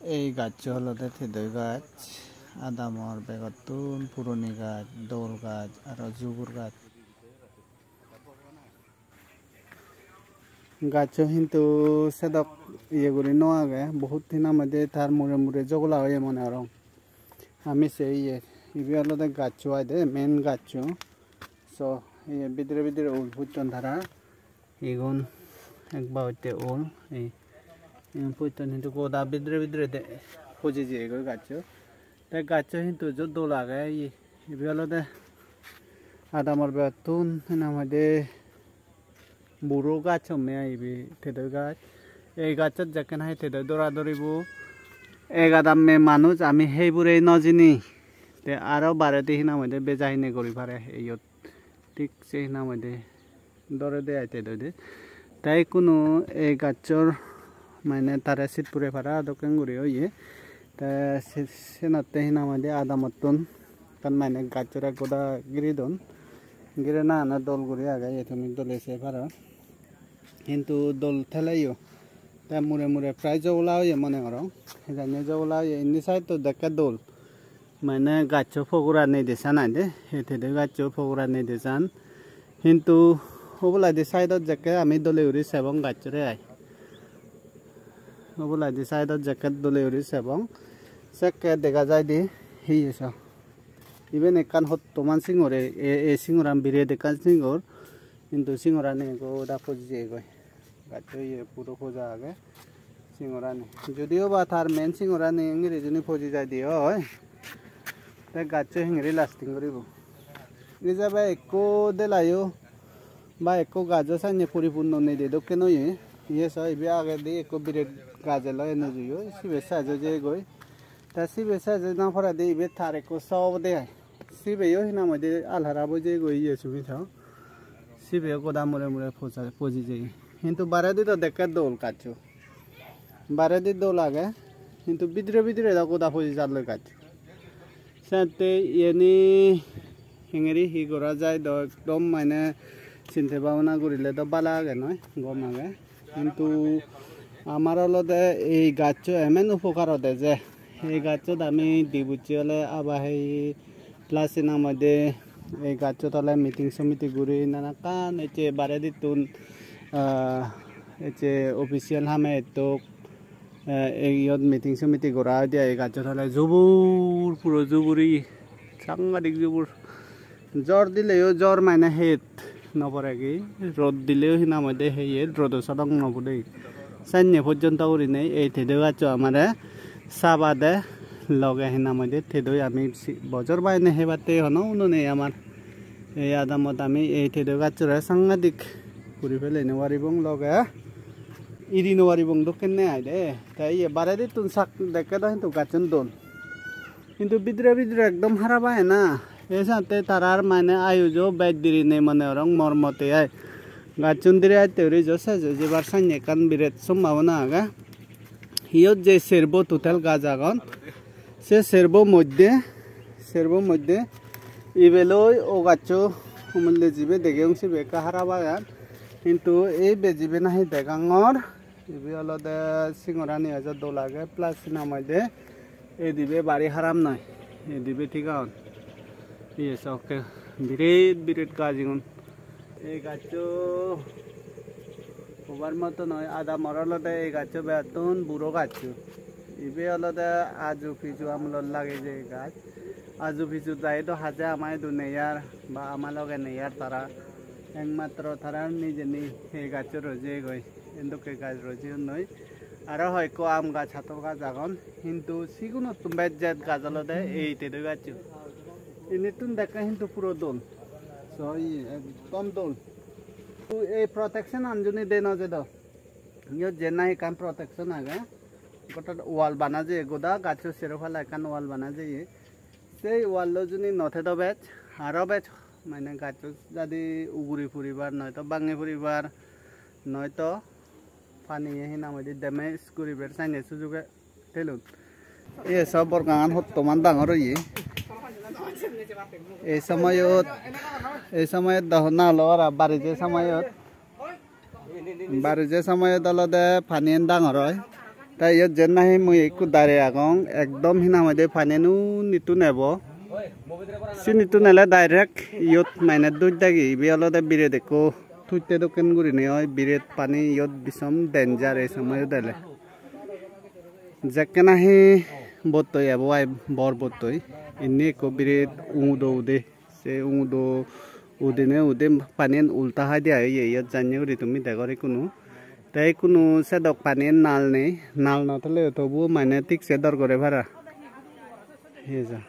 এই গাছ হলো থেদই গাছ আদামর বেগতুন পুরনি গাছ দোল গাছ আর জুগুর গাছ গাছ কিন্তু সেদক ইয়ে করে নোয়াগে বহুত দিন আমাদের তার মুড়ে মুড়ে জগলা হয়ে মনে আর আমি সেই ইয়ে ইবি হলো গাছ আইদে মেন গাছ সো ইয়ে ভিতরে ভিতরে উল ফুটন ধারা এগুন একবার হইতে উল এই ফুটন কিন্তু গোদা ভিতরে ভিতরে খুঁজে যে এগুলো গাছ তাই গাছ কিন্তু যত লাগে ইবি হলো আদামর বেতুন আমাদের বুড়ো গাছ মেয়ে থেদর গাছ এই গাছত যেখানে হয় থেদর দৌড়াদৌড়িব এগাদামে মানুষ আমি সেইবোৰে নজিনি তে আরো বারেতে সিনা মধ্যে বেজাহিনে করি পারে এই ঠিক সেই সিনা মধ্যে দরে দে আইতে দে তাই কোনো এই গাছর মানে তারা শীতপুরে পারা দোকান ঘুরে হইয়ে তা সেনাতে সিনা মধ্যে আদামতন কারণ মানে গাছরা গোদা গিরিদন গিরে না না দল ঘুরে আগে তুমি দলে সে পারো কিন্তু দল ঠেলাইও তাই মুড়ে মুড়ে প্রায় জগলা হয়ে মনে করো জানিয়ে জগলা হয়ে এমনি সাইড তো দেখা দোল মানে গাছ ফগুরা নেই দেশান আইদে হেঁটে গাছ ফগুরা নেই দেশান কিন্তু ওবলা দি সাইডত জেকে আমি দলে উড়ি সেবং গাছরে আই ওবলা দি সাইডত জেকেট দলে উড়ি সেবং সেকে দেখা যায় দি হিয়েছ ইভেন একান হত্তমান সিংহরে এ সিংহরাম বিরে দেখান সিংহর কিন্তু সিংহরা নেই গো দা ফজি গয় গাছ ইয়ে পুরো খোঁজা আগে সিংহরা নেই যদিও বা তার মেন সিংহরা নেই ইংরেজি ফজি যায় দিয়ে হয় তাই গাছ হিঙেরি লাস্টিং করিব যাবে একো দেলাইও বা একো গাছ সাইনে পরিপূর্ণ নেই দে দোকে নই ইয়ে সব ইবে আগে দিয়ে একো বিরেট গাছে লয় এনে জুইও সিবে সাজো যে গই তা সিবে সাজো না ফরা দিয়ে ইবে তার একো সব দেয় সিবেও হিনা মধ্যে আলহারাবো যে গই ইয়ে সুবি থাও সিবেও গোদা মুড়ে মুড়ে ফজি যাই কিন্তু বারে দি তো দেখে দোল কাছ বারে দি দোল আগে কিন্তু ভিতরে ভিতরে গোদা ফজি চাল কাছ সাথে এনে হিঙেরি হি করা যায় তো একদম মানে চিন্তা ভাবনা করিলে তো বালা আগে নয় গম আগে কিন্তু আমার হলতে এই গাছ এমন উপকার হতে যে এই গাছত আমি দিবুচি হলে আবার সেই প্লাসিনার মধ্যে এই গাছত হলে মিটিং সমিতি ঘুরি নানা কান এতে বারে দিতুন এতে অফিসিয়াল হামে তো ইয়ত মিটিং সমিতি করা দিয়া এই গাছত হলে জবুর পুরো জবুরি সাংঘাতিক জবুর জ্বর দিলেও জ্বর মানে হেত নপরে কি রোদ দিলেও সিনা মধ্যে সেই রোদ সদং নপরে চাইনে পর্যন্ত করি নেই এই থেদে গাছ আমার চাবা দে লগে সিনা মধ্যে থেদই আমি বজর বাইনে সেবাতে হনো নেই আমার এই আদামত আমি এই থেদে গাছরে সাংঘাতিক ঘুরি ফেলে নেওয়ারিবং লগে ইরি নেওয়ারিবং দোকানে আই দে তাই বারে দি তুন শাক দেখে তো কিন্তু গাছন দোল কিন্তু ভিতরে ভিতরে একদম হারা পায় না এই সাথে তারার মানে আয়ুজো বেদ দিরি নেই মনে রং মর্মতে আয় গাছন দিরে আয় তেরি জসে যেবার সাইনে কান বিরেট সম্ভাবনা আগা হিয়ত যে সেরবো টোটাল গাছ আগন সে সেরবো মধ্যে ইবেলই ও গাছ মূল্যে জিবে দেখে সিবে হারা বাগান কিন্তু এই বেজিবে নাহি দেগাঙর ইবি হলো সিংহরা নিয়ে আছে দোলাগে প্লাস সিনা মধ্যে এই দিবে বাড়ি হারাম নয় এই দিবে ঠিক আছে ইয়ে সবকে বিরেট বিরেট গাছ এগুন এই গাছ হবার মতো নয় আদা মরলতে এই গাছ বেতন বুড়ো গাছ ইবে হলতে আজু পিছু আমল লাগে যে গাছ আজু পিছু যাই তো হাজে আমায় দু নেয়ার বা আমার লগে নেয়ার তারা একমাত্র তারা নিজে এই গাছ রোজে গই এন্দুকে গাছ রোজে নয় আর হয়তো আম গাছ হাত গাছ আগন কিন্তু সিগুনো তুমি জাত গাছ হলতে এই তেদে গাছ এনে তুমি দেখা কিন্তু পুরো দোল একদম দোল এই প্রটেকশন আনজনী দে নজে দাও ইয়ে যে না কাম প্রটেকশন আগে গোটা ওয়াল বানা যে গোদা গাছের সেরোফালা একান ওয়াল বানা যে সেই ওয়াল যদি নথে তো বেচ আরও বেচ মানে গাছ যদি উগুরি ফুরিবার নয়তো বাঙে ফুরিবার নয়তো পানি সিনা মধ্যে ডেমেজ করিবার চাইনে সুযোগে ঠেলুন এই সব বরগান হত্তমান ডাঙর ইয়ে এই সময়ত দহনা লওয়ার বাড়ি যে সময়ত অলতে পানী ডাঙর হয় তাই ইয়াত যেন নাহি মই একো দাৰে আগং একদম হিনা মধ্যে পানীনো নিতু নেব সিনিতু নেলে ডাইরেক্ট ইয়ত মাইনে দুই দাগি ইবি অলদে বিরে দেখো থুইতে দোকান গুরি নে হয় বিরে পানি ইয়ত বিসম ডেঞ্জার এই সময় দেলে যেকে নাহি বতই এবো আই বর বতই ইনি কো বিরে উদো উদে সে উদো উদিনে উদে পানি উল্টা হাই দিয়া ইয়ত জানি গুরি তুমি দেখরে কোনো তাই কোনো সেদক পানি নাল নেই নাল না থাকলে তবু মানে ঠিক সে দর করে ভাড়া হে যা